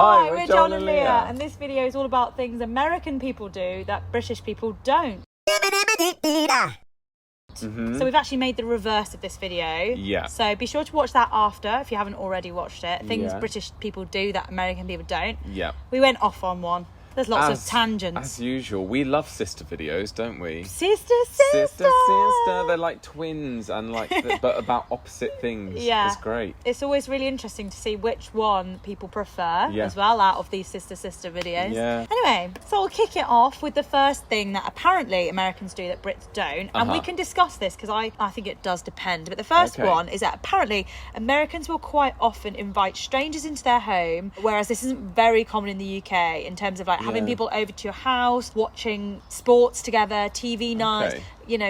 Hi, we're Joel and Lia. and this video is all about things American people do that British people don't. So we've actually made the reverse of this video. Yeah. So be sure to watch that after if you haven't already watched it. Things Yeah. British people do that American people don't. Yeah. We went off on one. There's lots of tangents. As usual, we love sister videos, don't we? Sister. They're like twins and but about opposite things. Yeah. It's great. It's always really interesting to see which one people prefer Yeah. as well out of these sister videos. Yeah. Anyway, so we'll kick it off with the first thing that apparently Americans do that Brits don't. And we can discuss this because I think it does depend. But the first one is that apparently Americans will quite often invite strangers into their home, whereas this isn't very common in the UK in terms of like having people over to your house, watching sports together, TV nights,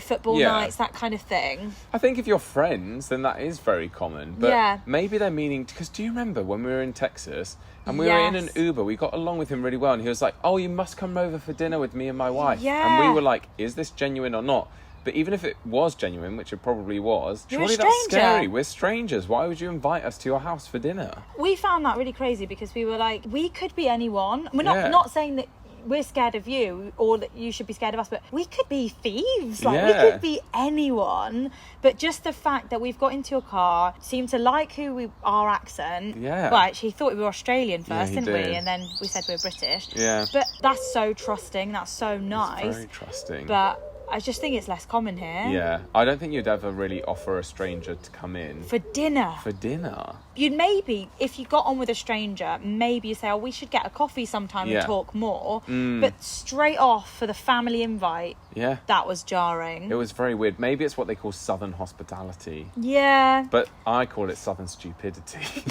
football nights, that kind of thing. I think if you're friends, then that is very common. But maybe they're meaning... Because do you remember when we were in Texas and we were in an Uber, we got along with him really well, and he was like, oh, you must come over for dinner with me and my wife. Yeah. And we were like, is this genuine or not? But even if it was genuine, which it probably was, surely a that's stranger. scary. We're strangers. Why would you invite us to your house for dinner? We found that really crazy because we were like, we could be anyone. We're not saying that we're scared of you or that you should be scared of us, but we could be thieves. We could be anyone. But just the fact that we've got into a car, seemed to like our accent. Yeah. Well, actually, he thought we were Australian first, he didn't did. we? And then we said we were British. Yeah. But that's so trusting. That's so nice. It's very trusting. But I just think it's less common here. Yeah. I don't think you'd ever really offer a stranger to come in. For dinner. You'd maybe, if you got on with a stranger, maybe you say, oh, we should get a coffee sometime and talk more. But straight off for the family invite, that was jarring. It was very weird. Maybe it's what they call Southern hospitality. Yeah. But I call it Southern stupidity.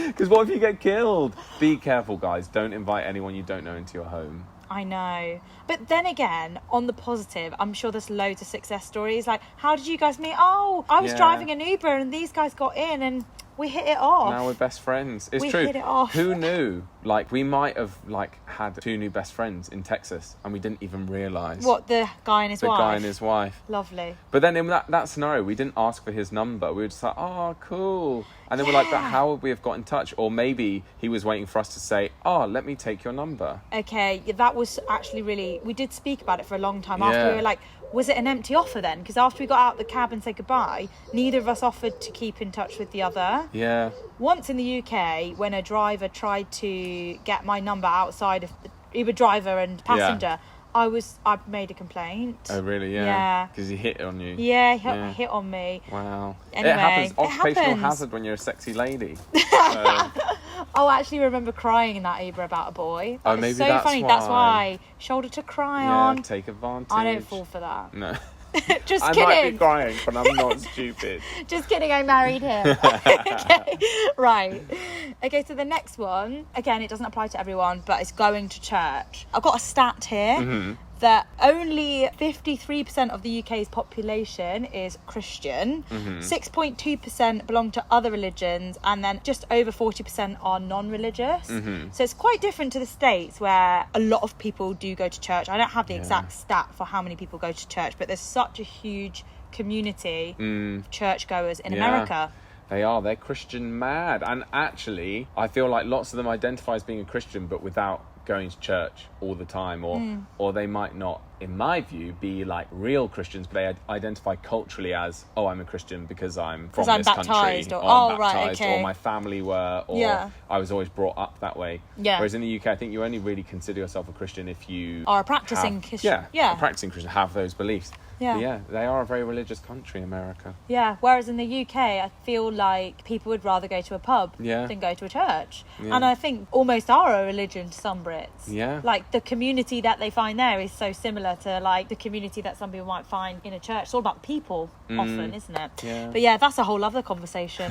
Because what if you get killed? Be careful, guys. Don't invite anyone you don't know into your home. I know. But then again, on the positive, I'm sure there's loads of success stories. Like, how did you guys meet? Oh, I was driving an Uber and these guys got in and we hit it off. Now we're best friends. It's we true. Hit it off. Who knew? Like, we might have had 2 new best friends in Texas and we didn't even realise. What, the guy and his wife? The guy and his wife. Lovely. But then in that scenario, we didn't ask for his number. We were just like, oh, cool. And then we're like, but how would we have got in touch? Or maybe he was waiting for us to say, oh, let me take your number. Okay, that was actually really... We did speak about it for a long time. After we were like, was it an empty offer then? Because after we got out the cab and said goodbye, neither of us offered to keep in touch with the other. Yeah. Once in the UK, when a driver tried to get my number outside of the Uber driver and passenger... I made a complaint. Oh, really? Yeah. Yeah. Because he hit on you. Yeah, he hit on me. Wow. Anyway, it happens. Occupational hazard when you're a sexy lady. I actually remember crying in that Uber about a boy. That was so funny. Why. That's why. Shoulder to cry on. Yeah, take advantage. I don't fall for that. No. Just I kidding. might be crying, but I'm not stupid. Just kidding, I married him. Okay, right. Okay, so the next one, again, it doesn't apply to everyone, but it's going to church. I've got a stat here that only 53% of the UK's population is Christian, 6.2% belong to other religions, and then just over 40% are non-religious. So it's quite different to the States where a lot of people do go to church. I don't have the exact stat for how many people go to church, but there's such a huge community of churchgoers in America. They're Christian mad. And actually, I feel like lots of them identify as being a Christian, but without going to church all the time, or they might not, in my view, be like real Christians, but they identify culturally as, oh, I'm a Christian because I'm from this baptized, country, or I'm right, baptized, okay. or my family were, or I was always brought up that way. Yeah. Whereas in the UK, I think you only really consider yourself a Christian if you are a practicing Christian. A practicing Christian, have those beliefs. Yeah. But yeah, they are a very religious country, America. Yeah, whereas in the UK, I feel like people would rather go to a pub than go to a church. Yeah. And I think almost are a religion to some Brits. Yeah. Like, the community that they find there is so similar to, like, the community that some people might find in a church. It's all about people, often, isn't it? Yeah. But yeah, that's a whole other conversation.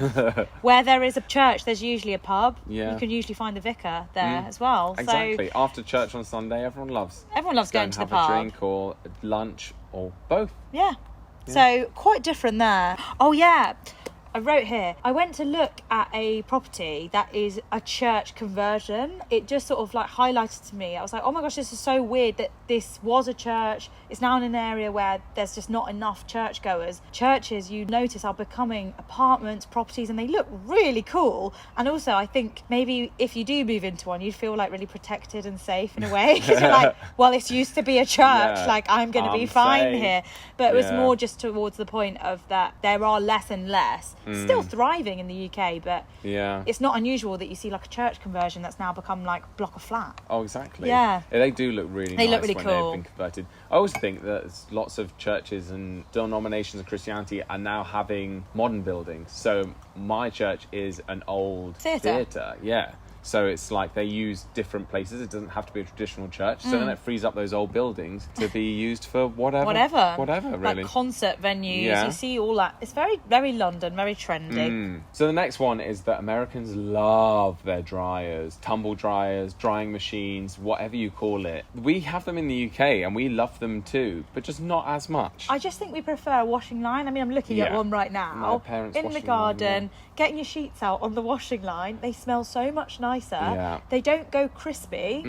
Where there is a church, there's usually a pub. Yeah. You can usually find the vicar there as well. Exactly. So, after church on Sunday, everyone loves going to the have pub. a drink or lunch or both. Yeah. So quite different there. Oh yeah, I wrote here, I went to look at a property that is a church conversion. It just sort of like highlighted to me. I was like, oh my gosh, this is so weird that this was a church. It's now in an area where there's just not enough churchgoers. Churches, you notice, are becoming apartments, properties, and they look really cool. And also, I think maybe if you do move into one, you'd feel like really protected and safe in a way. Because you're like, well, this used to be a church. Yeah, like, I'm going to be fine safe here. But it was Yeah. more just towards the point of that there are less and less. Still thriving in the UK, but Yeah. it's not unusual that you see like a church conversion that's now become like a block of flat. Oh, exactly. Yeah. They do look really They nice look really when cool. they've been converted. I always think that lots of churches and denominations of Christianity are now having modern buildings. So my church is an old theatre. Yeah. So it's like they use different places. It doesn't have to be a traditional church. So then it frees up those old buildings to be used for whatever. Whatever, really. Like concert venues. Yeah. You see all that. It's very, very London, very trendy. So the next one is that Americans love their dryers, tumble dryers, drying machines, whatever you call it. We have them in the UK and we love them too, but just not as much. I just think we prefer a washing line. I mean, I'm looking at Yeah. one right now. My parents' in the washing garden, line, getting your sheets out on the washing line. They smell so much nicer. Yeah. They don't go crispy.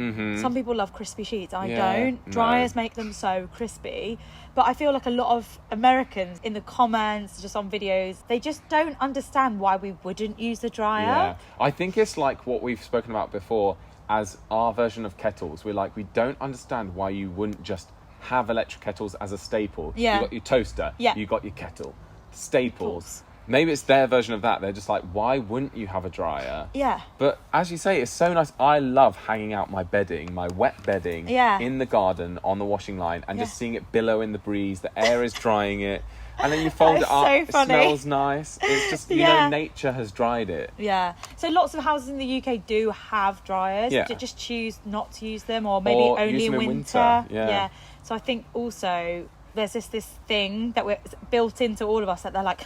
Some people love crispy sheets. I Yeah, don't. no. Dryers make them so crispy. But I feel like a lot of Americans in the comments, just on videos, they just don't understand why we wouldn't use the dryer. Yeah. I think it's like what we've spoken about before as our version of kettles. We're like, we don't understand why you wouldn't just have electric kettles as a staple. Yeah. You got your toaster. Yeah. You got your kettle. Staples. Maybe it's their version of that. They're just like, why wouldn't you have a dryer? Yeah. But as you say, it's so nice. I love hanging out my bedding, my wet bedding, Yeah. in the garden on the washing line and just Yeah. seeing it billow in the breeze. The air is drying it. And then you fold That it is up. so It funny. smells nice. It's just, you Yeah. know, nature has dried it. Yeah. So lots of houses in the UK do have dryers. Yeah. Just choose not to use them, or maybe Or only use in them in winter. winter, yeah. So I think also there's this thing that we're built into all of us that they're like,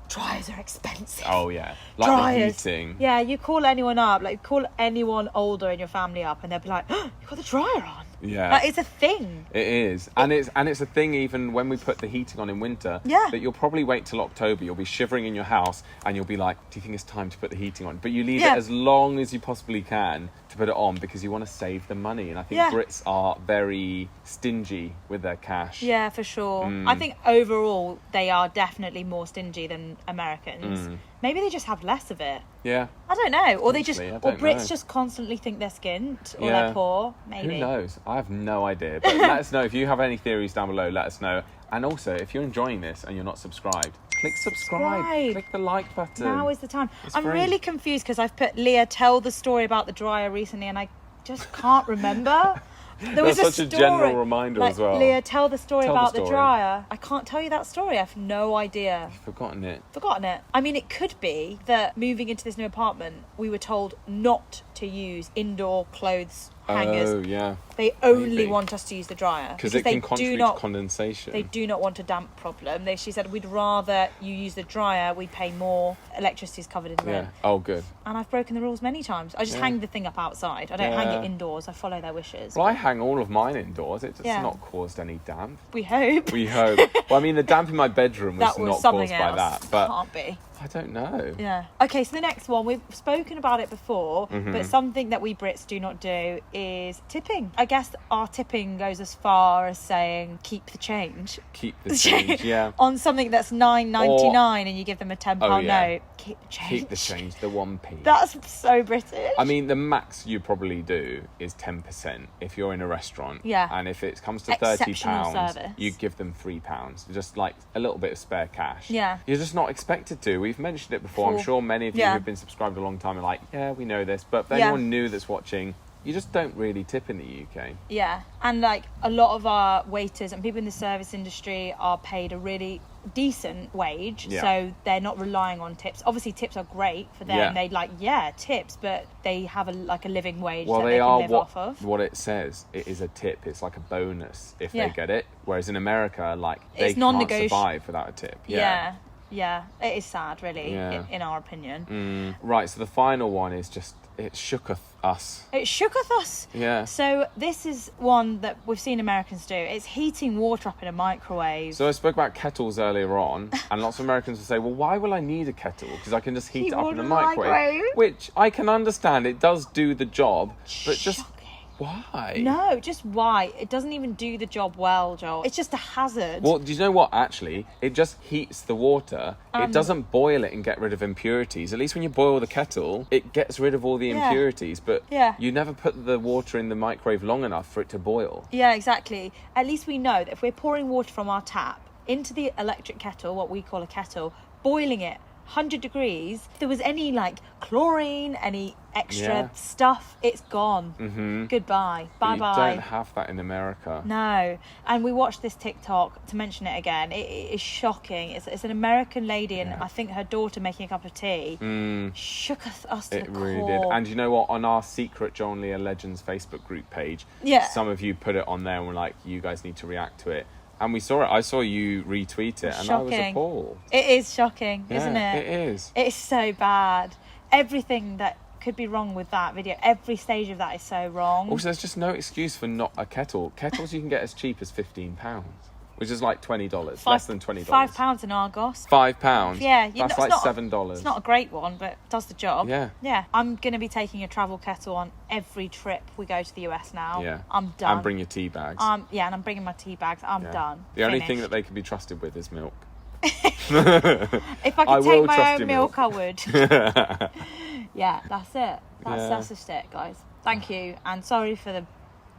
dryers are expensive. Oh, yeah. Like Dryers. the heating. Yeah, you call anyone up, like call anyone older in your family up, and they'll be like, oh, "You got the dryer on." Yeah. Like, it's a thing. It is. And it's a thing even when we put the heating on in winter. Yeah. That you'll probably wait till October. You'll be shivering in your house and you'll be like, do you think it's time to put the heating on? But you leave Yeah. it as long as you possibly can to put it on because you want to save the money. And I think Yeah. Brits are very stingy with their cash. Yeah, for sure. Mm. I think overall they are definitely more stingy than Americans. Maybe they just have less of it. Yeah. I don't know. Or they just, Potentially, I or don't Brits know. just constantly think they're skint or Yeah. they're poor. Maybe. Who knows? I have no idea. But let us know if you have any theories down below. Let us know. And also, if you're enjoying this and you're not subscribed, click subscribe. Subscribe. Click the like button. Now is the time. It's I'm free. really confused because I've put Leah tell the story about the dryer recently and I just can't remember. There was That's such a general reminder like, as well. Leah, tell the story Tell the about the story. dryer. I can't tell you that story. I have no idea. Forgotten it. Forgotten it. I mean, it could be that moving into this new apartment, we were told not to use indoor clothes hangers. Oh, yeah. They only maybe. want us to use the dryer Because it they can contribute do not. to condensation. They do not want a damp problem. She said, we'd rather you use the dryer. We pay more. Electricity's covered in Yeah. rent. Oh, good. And I've broken the rules many times. I just Yeah. hang the thing up outside. I don't hang Yeah. it indoors. I follow their wishes. Well, I hang all of mine indoors. It's Yeah. not caused any damp. We hope. We hope. Well, I mean, the damp in my bedroom was that was not something caused else. by that. But Can't be. I don't know. Yeah. Okay, so the next one, we've spoken about it before, Mm-hmm. but something that we Brits do not do is tipping. I guess our tipping goes as far as saying keep the change. Keep the change, yeah. On something that's $9.99 and you give them a £10 Oh, yeah. note. Keep the change. Keep the change, the 1p. That's so British. I mean, the max you probably do is 10% if you're in a restaurant. Yeah. And if it comes to Exceptional £30, service. you give them £3. Just like a little bit of spare cash. Yeah. You're just not expected to. We've mentioned it before. I'm Cool. sure many of you Yeah. who've been subscribed a long time are like, yeah, we know this. But for Yeah. anyone new that's watching, you just don't really tip in the UK. Yeah, and like a lot of our waiters and people in the service industry are paid a really decent wage, Yeah. so they're not relying on tips. Obviously, tips are great for them. Yeah. They tips, but they have a living wage Well, that they they can are live off of. what it says. It is a tip. It's like a bonus if Yeah. they get it. Whereas in America, like they It's can't non-negotiable. survive without a tip. Yeah, it is sad, really, Yeah. in our opinion. Right. So the final one is just it shooketh us. It shooketh us. Yeah. So this is one that we've seen Americans do. It's heating water up in a microwave. So I spoke about kettles earlier on, and lots of Americans will say, well, why will I need a kettle? Because I can just heat it up in a microwave. Which I can understand. It does do the job. But just why? No, just why? It doesn't even do the job well, Joel. It's just a hazard. Well, do you know what, actually? It just heats the water. It doesn't boil it and get rid of impurities. At least when you boil the kettle, it gets rid of all the impurities. But you never put the water in the microwave long enough for it to boil. Yeah, exactly. At least we know that if we're pouring water from our tap into the electric kettle, what we call a kettle, boiling it 100 degrees, if there was any like chlorine, any extra stuff, it's gone. Goodbye. Bye-bye. You don't have that in America. No. And we watched this TikTok, to mention it again, it is shocking. It's an American lady and I think her daughter making a cup of tea. Shook us to the core. It really did. And you know what? On our secret Joel Lia Legends Facebook group page, some of you put it on there and were like, you guys need to react to it. And we saw it. I saw you retweet it, and shocking. I was appalled. It is shocking, isn't it? It is. It's so bad. Everything that could be wrong with that video, every stage of that is so wrong. Also, there's just no excuse for not a kettle. Kettles you can get as cheap as £15, which is like $20, less than $20. £5 in Argos. £5? Yeah. That's like $7. It's not a great one, but it does the job. Yeah. Yeah. I'm going to be taking a travel kettle on every trip we go to the US now. Yeah. I'm done. And bring your tea bags. Yeah, and I'm bringing my tea bags. I'm done. The only thing that they can be trusted with is milk. If I could take my own milk, I would. Yeah, that's it. That's just it, guys. Thank you, and sorry for the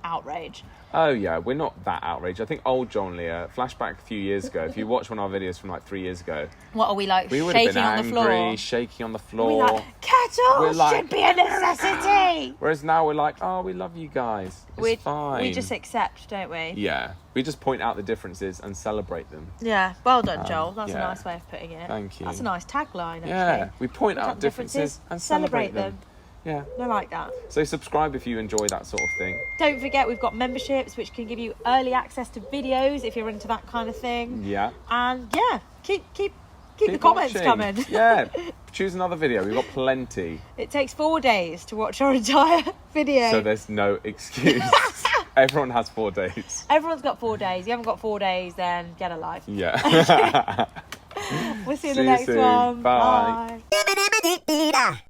outrage. Oh yeah, we're not that outraged. I think old Joel Lia, flashback a few years ago, if you watch one of our videos from like 3 years ago. What are we like, we would shaking have been on angry, the floor? shaking on the floor. We're like, kettles should be a necessity. Whereas now we're like, oh, we love you guys. It's fine. We just accept, don't we? Yeah. We just point out the differences and celebrate them. Yeah. Well done, Joel. That's a nice way of putting it. Thank you. That's a nice tagline, actually. Yeah. We point out differences and celebrate them. Yeah. I like that. So subscribe if you enjoy that sort of thing. Don't forget, we've got memberships which can give you early access to videos if you're into that kind of thing. Yeah. And yeah, keep the comments coming. Yeah. Choose another video. We've got plenty. It takes 4 days to watch our entire video. So there's no excuse. Everyone has 4 days. Everyone's got 4 days. You haven't got 4 days, then get a life. Yeah. We'll see you in the next one. Bye. Bye.